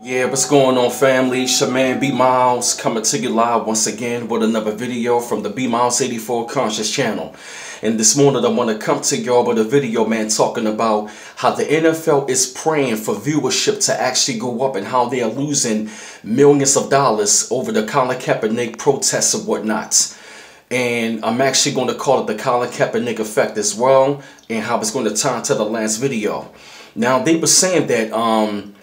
Yeah, what's going on, family? It's your man B Miles coming to you live once again with another video from the B Miles 84 Conscious channel. And this morning I want to come to y'all with a video, man, talking about how the NFL is praying for viewership to actually go up and how they are losing millions of dollars over the Colin Kaepernick protests and whatnot. And I'm actually going to call it the Colin Kaepernick Effect as well, and how it's going to tie into the last video. Now, they were saying that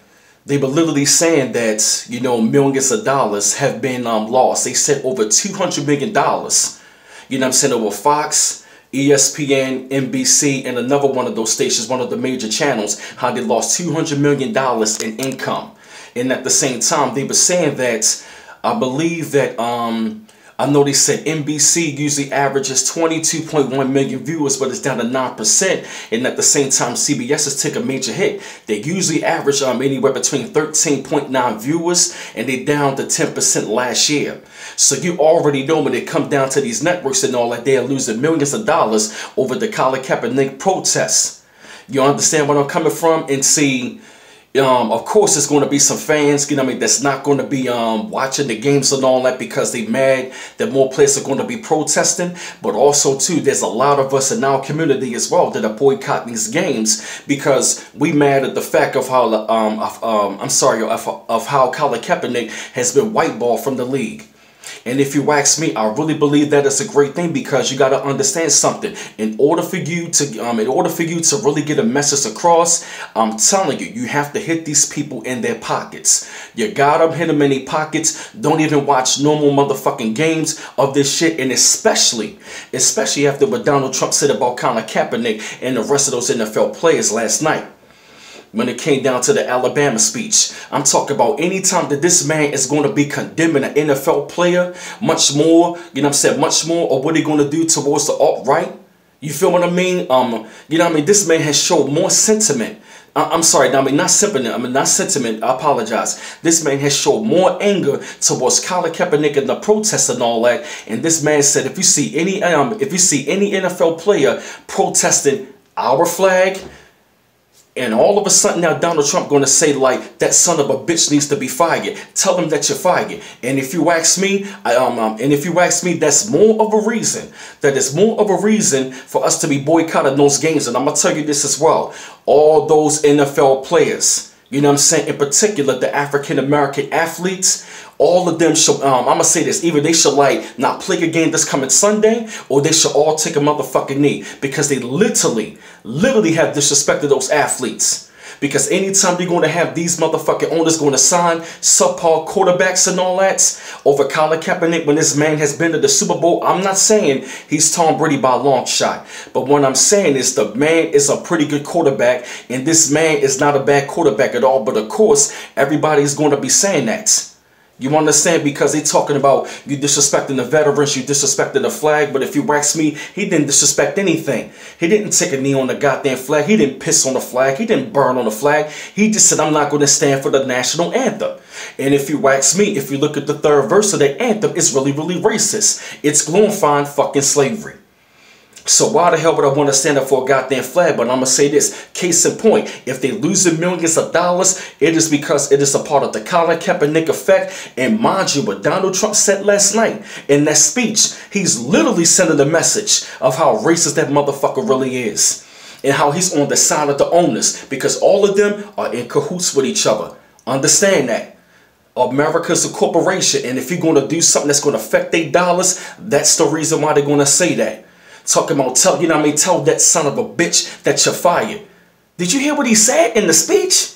they were literally saying that, you know, millions of dollars have been lost. They said over $200 million, you know what I'm saying, over Fox, ESPN, NBC, and another one of those stations, one of the major channels, how they lost $200 million in income. And at the same time, they were saying that, I believe that, I know they said NBC usually averages 22.1 million viewers, but it's down to 9%. And at the same time, CBS has taken a major hit. They usually average anywhere between 13.9 viewers, and they down to 10% last year. So you already know when it comes down to these networks and all that, they are losing millions of dollars over the Colin Kaepernick protests. You understand where I'm coming from? And see, of course, there's going to be some fans, you know what I mean, that's not going to be watching the games and all that because they mad that more players are going to be protesting. But also, too, there's a lot of us in our community as well that are boycotting these games because we mad at the fact of how, of how Colin Kaepernick has been whiteballed from the league. And if you ask me, I really believe that it's a great thing because you got to understand something. In order for you to really get a message across, I'm telling you, you have to hit these people in their pockets. You got to hit them in their pockets. Don't even watch normal motherfucking games of this shit. And especially after what Donald Trump said about Colin Kaepernick and the rest of those NFL players last night, when it came down to the Alabama speech. I'm talking about anytime that this man is going to be condemning an NFL player, much more, you know what I'm saying, much more of what they're going to do towards the alt-right. You feel what I mean? You know what I mean? This man has showed more sentiment. Not sentiment, I apologize. This man has showed more anger towards Colin Kaepernick and the protests and all that. And this man said, if you see any NFL player protesting our flag, and all of a sudden now Donald Trump going to say like that son of a bitch needs to be fired. Tell him that you're fired. And if you ask me, that's more of a reason. That is more of a reason for us to be boycotting those games. And I'm gonna tell you this as well. All those NFL players, you know what I'm saying, in particular the African American athletes, all of them should, I'm going to say this, either they should like not play a game this coming Sunday, or they should all take a motherfucking knee because they literally have disrespected those athletes. Because anytime you're going to have these motherfucking owners going to sign subpar quarterbacks and all that over Colin Kaepernick when this man has been to the Super Bowl, I'm not saying he's Tom Brady by a long shot. But what I'm saying is the man is a pretty good quarterback, and this man is not a bad quarterback at all. But of course, everybody's going to be saying that. You understand? Because they talking about you disrespecting the veterans, you disrespecting the flag. But if you ask me, he didn't disrespect anything. He didn't take a knee on the goddamn flag. He didn't piss on the flag. He didn't burn on the flag. He just said, I'm not going to stand for the national anthem. And if you ask me, if you look at the third verse of the anthem, it's really, really racist. It's glorifying fucking slavery. So why the hell would I want to stand up for a goddamn flag? But I'm going to say this, case in point, if they losing millions of dollars, it is because it is a part of the Colin Kaepernick effect. And mind you, what Donald Trump said last night in that speech, he's literally sending a message of how racist that motherfucker really is. And how he's on the side of the owners because all of them are in cahoots with each other. Understand that. America's a corporation, and if you're going to do something that's going to affect their dollars, that's the reason why they're going to say that. Talking about, tell that son of a bitch that you're fired. Did you hear what he said in the speech?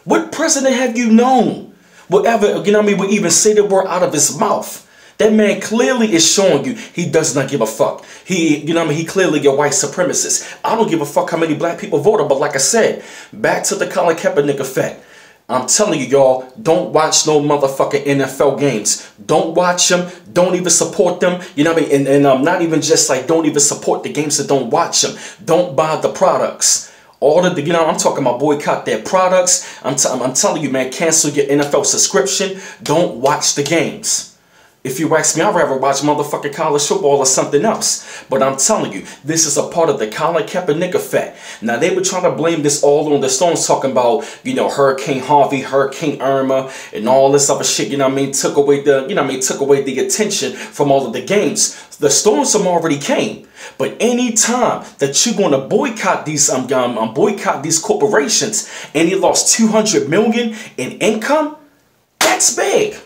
What president have you known? Whatever, would even say the word out of his mouth? That man clearly is showing you he does not give a fuck. He clearly a white supremacist. I don't give a fuck how many black people voted, but like I said, back to the Colin Kaepernick effect. I'm telling you, y'all, don't watch no motherfucking NFL games. Don't watch them. Don't even support them. You know what I mean? And not even just like don't even support the games, so don't watch them. Don't buy the products. All of the, I'm talking about boycott their products. I'm telling you, man, cancel your NFL subscription. Don't watch the games. If you ask me, I'd rather watch motherfucking college football or something else. But I'm telling you, this is a part of the Colin Kaepernick effect. Now, they were trying to blame this all on the storms, talking about, you know, Hurricane Harvey, Hurricane Irma, and all this other shit, you know what I mean, took away the attention from all of the games. The storms already came. But any time that you're going to boycott these corporations and they lost 200 million in income, that's big.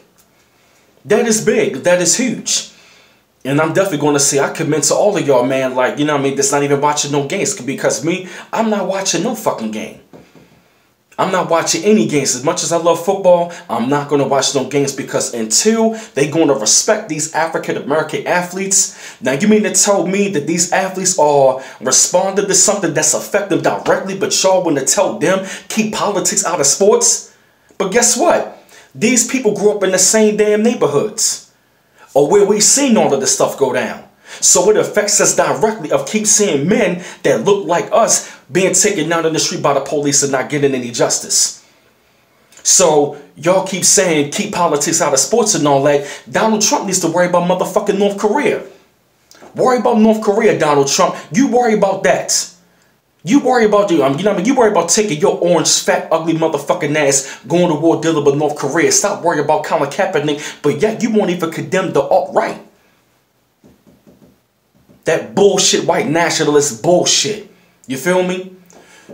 That is big. That is huge. And I'm definitely going to say, I commend to all of y'all, man, like, you know what I mean, that's not even watching no games. Because me, I'm not watching no fucking game. I'm not watching any games. As much as I love football, I'm not going to watch no games, because until they're going to respect these African-American athletes. Now, you mean to tell me that these athletes are responding to something that's affecting them directly, but y'all want to tell them keep politics out of sports? But guess what? These people grew up in the same damn neighborhoods, or where we seen all of this stuff go down. So it affects us directly of keep seeing men that look like us being taken down in the street by the police and not getting any justice. So y'all keep saying keep politics out of sports and all that. Donald Trump needs to worry about motherfucking North Korea. Worry about North Korea, Donald Trump. You worry about that. You worry about you know what I mean? You worry about taking your orange, fat, ugly motherfucking ass going to war dealing with North Korea. Stop worrying about Colin Kaepernick, but yet you won't even condemn the alt-right. That bullshit white nationalist bullshit. You feel me?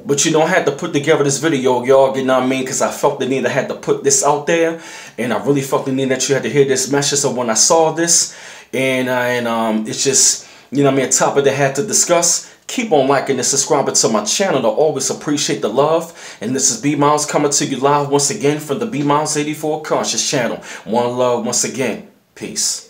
But you know, I had to put together this video, y'all, you know what I mean? Because I felt the need, I had to put this out there. And I really felt the need that you had to hear this message. So when I saw this, and it's just, you know what I mean, a topic that I had to discuss. Keep on liking and subscribing to my channel. I always appreciate the love. And this is B Miles coming to you live once again from the B Miles 84 Conscious channel. One love once again. Peace.